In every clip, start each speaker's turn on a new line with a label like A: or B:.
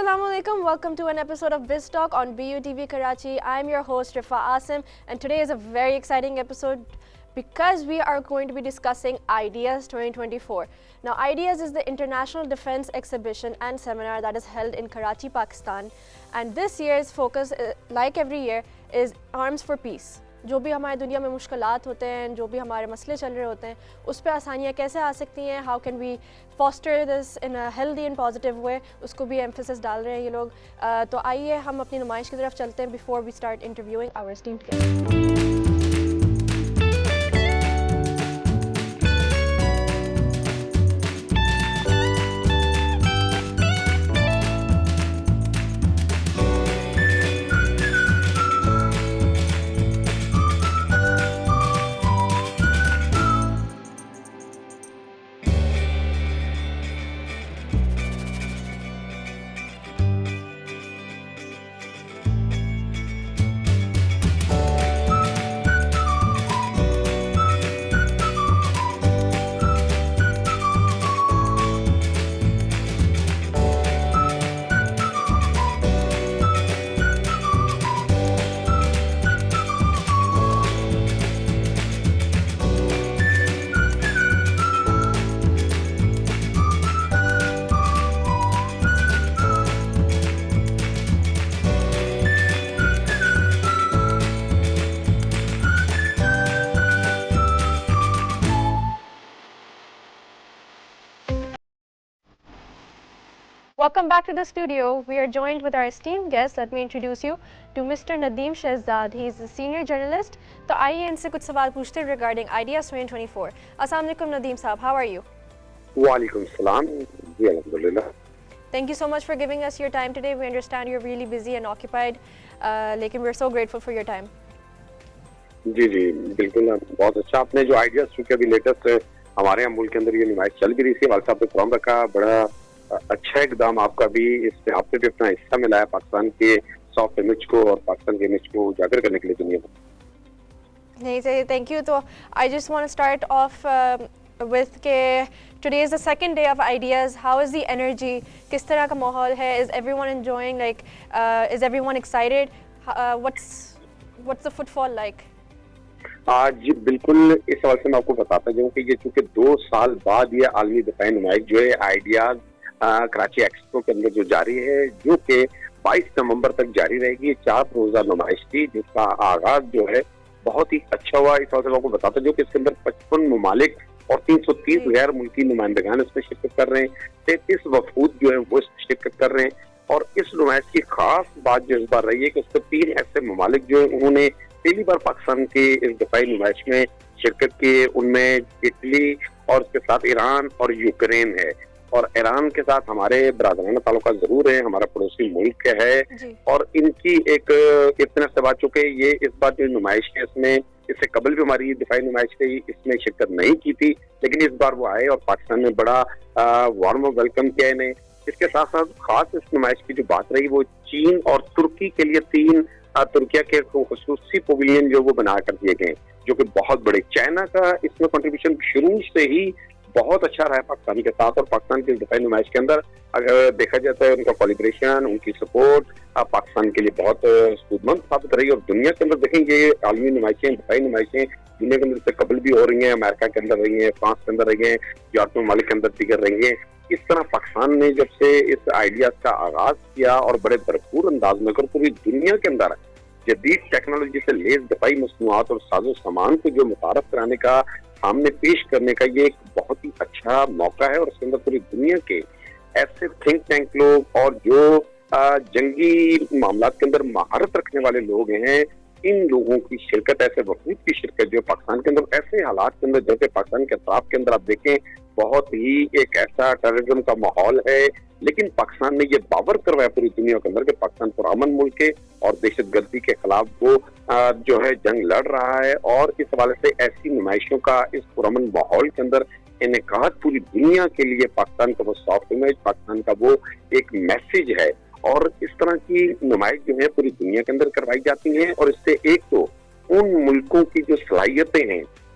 A: Assalamualaikum. Welcome to an episode of Biz Talk on BUTV Karachi. I'm your host Rifa Asim, and today is a very exciting episode because we are going to be discussing Ideas 2024. Now, Ideas is the international defense exhibition and seminar that is held in Karachi, Pakistan, and this year's focus, like every year, is arms for peace. جو بھی ہماری دنیا میں مشکلات ہوتے ہیں, جو بھی ہمارے مسئلے چل رہے ہوتے ہیں, اس پہ آسانیاں کیسے آ سکتی ہیں, how can we foster this in a healthy and positive way, اس کو بھی ایمفیسس ڈال رہے ہیں یہ لوگ. تو آئیے ہم اپنی نمائش کی طرف چلتے ہیں before we start interviewing our esteemed guest. Welcome back to the studio. We are joined with our esteemed guest. Let me introduce you to Mr. Nadeem Shehzad. He is a senior journalist. تو آئیے ان سے کچھ سوال پوچھتے ہیں regarding Ideas 2024. السلام علیکم ندیم صاحب, how are you?
B: وعلیکم السلام. جی الحمدللہ.
A: Thank you so much for giving us your time today. We understand you're really busy and occupied, لیکن we're so grateful for your time.
B: جی بالکل, بہت اچھا. آپ نے جو آئیڈیاز چونکہ ابھی لیٹسٹ ہمارے یہاں ملک کے اندر یہ نمائش چل بھی رہی تھی, والد صاحب نے فارم رکھا, بڑا اچھا اقدام آپ کا بھی, اس میں آپ نے بھی اپنا حصہ ملایا پاکستان کے سافٹ امیج کو اور پاکستان کے امیج کو اجاگر کرنے کے لیے دنیا میں.
A: نہیں صحیح, تھینک یو. تو I just want to start off with کہ today is the second day of Ideas. How is the energy? کس طرح کا ماحول ہے? Is everyone enjoying? Like, is everyone excited? What's the footfall like?
B: جی بالکل, اس حوالے سے میں آپ کو بتاتا ہوں کہ یہ چونکہ 2 سال بعد یہ عالمی دفاعی نمائش جو ہے آئیڈیاز کراچی ایکسپو کے اندر جو جاری ہے, جو کہ 22 نومبر تک جاری رہے گی. 4 روزہ نمائش تھی جس کا آغاز جو ہے بہت ہی اچھا ہوا. اس حوالے سے آپ کو بتاتا ہوں کہ اس کے اندر 55 ممالک اور 330 غیر ملکی نمائندگان اس میں شرکت کر رہے ہیں. 33 وفود جو ہیں وہ اس میں شرکت کر رہے ہیں. اور اس نمائش کی خاص بات جو اس بار رہی ہے کہ اس کے 3 ایسے ممالک جو ہیں انہوں نے پہلی بار پاکستان کی اس دفاعی نمائش میں شرکت کی. ان میں اٹلی اور اس کے ساتھ ایران اور یوکرین ہے. اور ایران کے ساتھ ہمارے برادرانہ تعلقات ضرور ہیں, ہمارا پڑوسی ملک ہے. اور ان کی ایک اتنا سے بات چکے یہ اس بار جو نمائش ہے اس میں اس سے قبل بھی ہماری دفاعی نمائش تھی, اس میں شرکت نہیں کی تھی, لیکن اس بار وہ آئے اور پاکستان نے بڑا وارم ویلکم کیا انہیں. اس کے ساتھ ساتھ خاص اس نمائش کی جو بات رہی وہ چین اور ترکی کے لیے 3 ترکیہ کے خصوصی پویلین جو وہ بنا کر دیے گئے جو کہ بہت بڑے. چائنا کا اس میں کنٹریبیوشن شروع سے ہی بہت اچھا رہا ہے پاکستان کے ساتھ, اور پاکستان کی دفاعی نمائش کے اندر اگر دیکھا جاتا ہے ان کا کولیبریشن, ان کی سپورٹ پاکستان کے لیے بہت سود مند ثابت رہی. اور دنیا کے اندر دیکھیں گے عالمی نمائشیں, دفاعی نمائشیں دنیا کے اندر سے قبل بھی ہو رہی ہیں, امریکہ کے اندر رہی ہیں, فرانس کے اندر رہی ہیں, یورپی ممالک کے اندر دیگر رہی ہیں. اس طرح پاکستان نے جب سے اس آئیڈیاز کا آغاز کیا اور بڑے بھرپور انداز میں کر پوری دنیا کے اندر جدید ٹیکنالوجی سے لیس دفاعی مصنوعات اور ساز و سامان کو جو متعارف کرانے کا, سامنے پیش کرنے کا یہ ایک بہت ہی اچھا موقع ہے. اور اس کے اندر پوری دنیا کے ایسے تھنک ٹینک لوگ اور جو جنگی معاملات کے اندر مہارت رکھنے والے لوگ ہیں, ان لوگوں کی شرکت, ایسے وفود کی شرکت جو پاکستان کے اندر ایسے حالات کے اندر جیسے پاکستان کے اطراف کے اندر آپ دیکھیں بہت ہی ایک ایسا ٹیررزم کا ماحول ہے, لیکن پاکستان نے یہ باور کروایا پوری دنیا کے اندر کہ پاکستان پرامن ملک ہے اور دہشت گردی کے خلاف وہ جو ہے جنگ لڑ رہا ہے. اور اس حوالے سے ایسی نمائشوں کا اس پرامن ماحول کے اندر انعقاد پوری دنیا کے لیے پاکستان کا وہ سافٹ امیج, پاکستان کا وہ ایک میسج ہے. اور اس طرح کی نمائش جو ہے پوری دنیا کے اندر کروائی جاتی ہیں, اور اس سے ایک تو ان ملکوں کی جو صلاحیتیں ہیں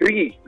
B: 3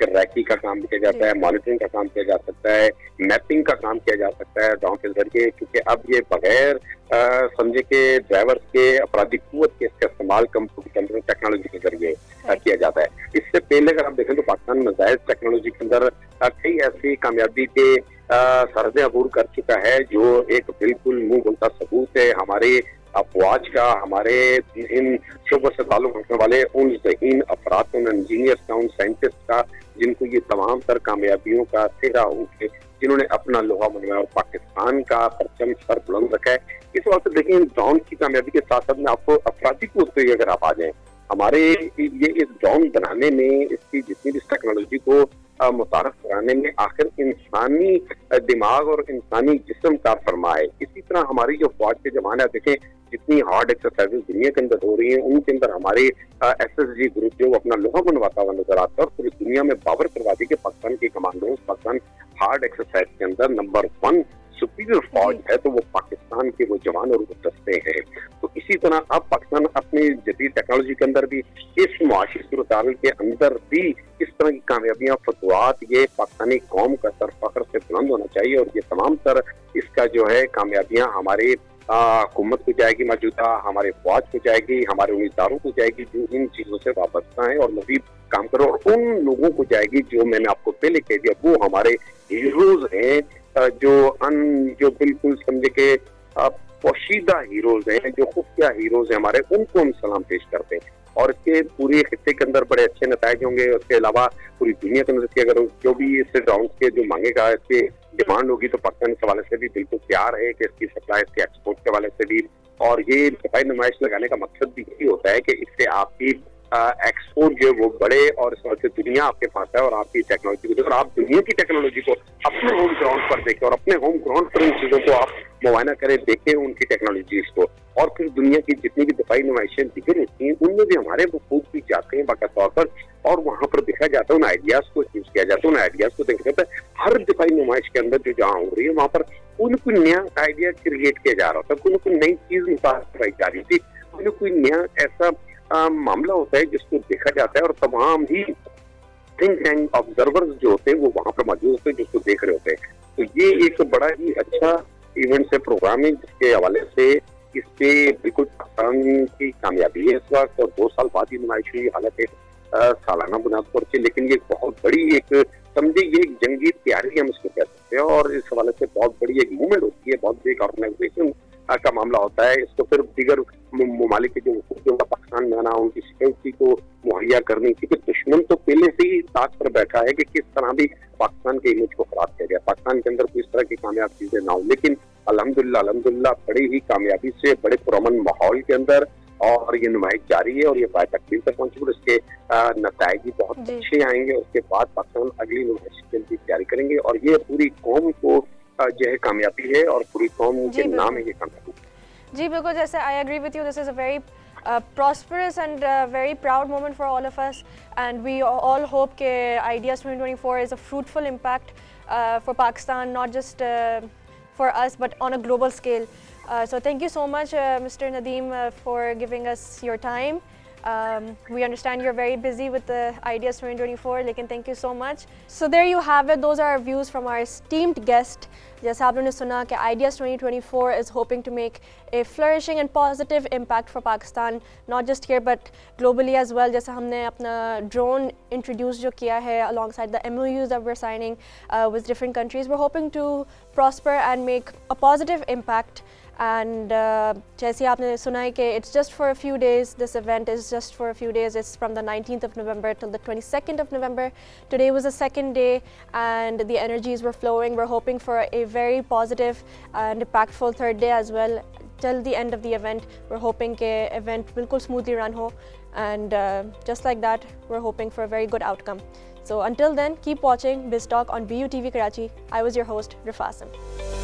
B: ریکی کا کام کیا جاتا ہے, مانیٹرنگ کا کام کیا جا سکتا ہے, میپنگ کا کام کیا جا سکتا ہے ڈرون کے ذریعے, کیونکہ اب یہ بغیر سمجھے کہ ڈرائیورز کے افرادی قوت کے اس کا استعمال کمپیوٹر ٹیکنالوجی کے ذریعے کیا جاتا ہے. اس سے پہلے اگر آپ دیکھیں تو پاکستان مزائد ٹیکنالوجی کے اندر کئی ایسی کامیابی کے سرحدیں عبور کر چکا ہے جو ایک بالکل منہ بولتا ثبوت ہے ہمارے افواج کا, ہمارے ان شعبوں سے تعلق رکھنے والے ان ذہین افراد, ان انجینئرس کا, ان سائنٹسٹ کا, جن کو یہ تمام تر کامیابیوں کا چہرہ اٹھے, جنہوں نے اپنا لوہا منوایا اور پاکستان کا پرچم سر بلند رکھا ہے. اس وقت دیکھیں ڈرون کی کامیابی کے ساتھ ساتھ میں آپ کو افرادی قوت پہ اگر آپ آ جائیں, ہمارے یہ اس ڈرون بنانے میں اس کی جتنی بھی اس ٹیکنالوجی کو متعارف کرانے میں آخر انسانی دماغ اور انسانی جسم کا فرما ہے. اسی طرح ہماری جو فوج کے جوان ہے, دیکھیں جتنی ہارڈ ایکسرسائز دنیا کے اندر ہو رہی ہیں, ان کے اندر ہمارے ایس ایس جی گروپ جو اپنا لوہا بنواتا ہوا نظر آتا ہے اور پوری دنیا میں باور کروا دی کہ پاکستان کے کمانڈوز پاکستان ہارڈ ایکسرسائز کے اندر نمبر 1 سپیریئر فوج ہے, تو وہ پاکستان کے وہ جوان اور وہ دستے ہیں. تو اسی طرح اب پاکستان اپنی جدید ٹیکنالوجی کے اندر بھی, اس معاشی صورتحال کے اندر بھی اس طرح کی کامیابیاں فتوحات یہ پاکستانی قوم کا سر فخر سے بلند ہونا چاہیے, اور یہ تمام تر اس کا جو ہے کامیابیاں ہمارے حکومت کو جائے گی, موجودہ ہمارے فوج کو جائے گی, ہمارے امیدواروں کو جائے گی جو ان چیزوں سے وابستہ ہیں اور مزید کام کرو, اور ان لوگوں کو جائے گی جو میں نے آپ کو پہلے کہہ دیا وہ ہمارے ہیروز ہیں, جو بالکل سمجھے کہ پوشیدہ ہیروز ہیں, جو خفیہ ہیروز ہیں ہمارے, ان کو ہم سلام پیش کرتے ہیں. اور اس کے پورے خطے کے اندر بڑے اچھے نتائج ہوں گے. اس کے علاوہ پوری دنیا کے اندر اگر جو بھی اس ڈرون کے جو مانگے گا, اس کی ڈیمانڈ ہوگی, تو پاکستان اس حوالے سے بھی بالکل تیار ہے کہ اس کی سپلائی, اس کے ایکسپورٹ کے حوالے سے بھی. اور یہ دفاعی نمائش لگانے کا مقصد بھی یہی ہوتا ہے کہ اس سے آپ کی ایکسپورٹ جو ہے وہ بڑے, اور اس وجہ سے دنیا آپ کے پاس ہے اور آپ کی ٹیکنالوجی کو دیکھیں, اور آپ دنیا کی ٹیکنالوجی کو اپنے ہوم گراؤنڈ پر دیکھیں, اور اپنے ہوم گراؤنڈ پر ان چیزوں کو آپ معائنہ کریں, دیکھیں ان کی ٹیکنالوجیز کو. اور پھر دنیا کی جتنی بھی دفاعی نمائشیں دیکھیں ہوتی ہیں, ان میں بھی ہمارے وفود بھی جاتے ہیں باقاعدہ طور پر, اور وہاں پر دیکھا جاتا ہے, ان آئیڈیاز کو یوز کیا جاتا ہے, ان آئیڈیاز کو دیکھا جاتا ہے. ہر دفاعی نمائش کے اندر جو جہاں ہو رہی ہے وہاں پر کوئی نہ کوئی نیا آئیڈیا کریٹ کیا جا رہا ہوتا ہے, کوئی نہ کوئی نئی چیز متعارف کرائی جا رہی تھی, کوئی نہ کوئی نیا ایسا معاملہ ہوتا ہے جس کو دیکھا جاتا ہے, اور تمام ہی تھنک ٹینک آبزرورز جو ہوتے ہیں وہ وہاں پر موجود ہوتے ہیں جس کو دیکھ رہے ہوتے ہیں. تو یہ ایک بڑا ہی اچھا ایونٹ سے پروگرام ہے جس کے حوالے سے اس پہ بالکل پاکستان کی کامیابی ہے اس وقت, اور 2 سال بعد یہ نمائش ہوئی, حالانکہ سالانہ بنیاد پر سے, لیکن یہ بہت بڑی ایک سمجھے یہ ایک جنگی تیاری ہم اس کو کہہ سکتے ہیں, اور اس حوالے سے بہت بڑی ایک موومنٹ ہوتی ہے, بہت بڑی ایک آرگنائزیشن کا معاملہ ہوتا ہے. اس کو پھر دیگر ممالک کے جو پاکستان میں آنا, ان کی سیکورٹی کو مہیا کرنی, کیونکہ دشمن تو پہلے سے ہی ساتھ پر بیٹھا ہے کہ کس طرح بھی پاکستان کے امیج کو خراب کیا گیا, پاکستان کے اندر کوئی اس طرح کی کامیاب چیزیں نہ ہوں. لیکن الحمدللہ بڑی ہی کامیابی سے, بڑے پرامن ماحول کے اندر اور یہ نمائش جاری ہے, اور یہ پائے تقریب تک پہنچی, اور اس کے نتائج بھی بہت اچھے آئیں گے. اس کے بعد پاکستان اگلی نمائش کے لیے تیاری کریں گے, اور یہ پوری قوم کو جو ہے کامیابی ہے, اور پوری قوم کے نام ہے یہ کامیابی.
A: جی بالکل, جیسے I agree with you, this is a very prosperous and very proud moment for all of us, and we all hope that Ideas 2024 is a fruitful impact for Pakistan, not just for us but on a global scale. So thank you so much Mr. Nadeem for giving us your time. We understand you're very busy with the Ideas 2024, lekin thank you so much. So there you have it, those are our views from our esteemed guest. جیسا آپ نے سنا کہ Ideas 2024 is hoping to make a flourishing and positive impact for Pakistan, not just here but globally as well. جیسا ہم نے اپنا drone introduce جو کیا ہے alongside the MOUs that we're signing with different countries, we're hoping to prosper and make a positive impact. And جیسے آپ نے سنا ہے کہ it's just for a few days, this event is just for a few days, it's from the 19th of November till the 22nd of November. Today was the second day and the energies were flowing. We're hoping for a very positive and impactful third day as well. Till the end of the event, we're hoping کہ event بالکل smoothly run who, and just like that we're hoping for a very good outcome. So until then, keep watching BizTalk on BUTV Karachi. I was your host, Rifa Asim.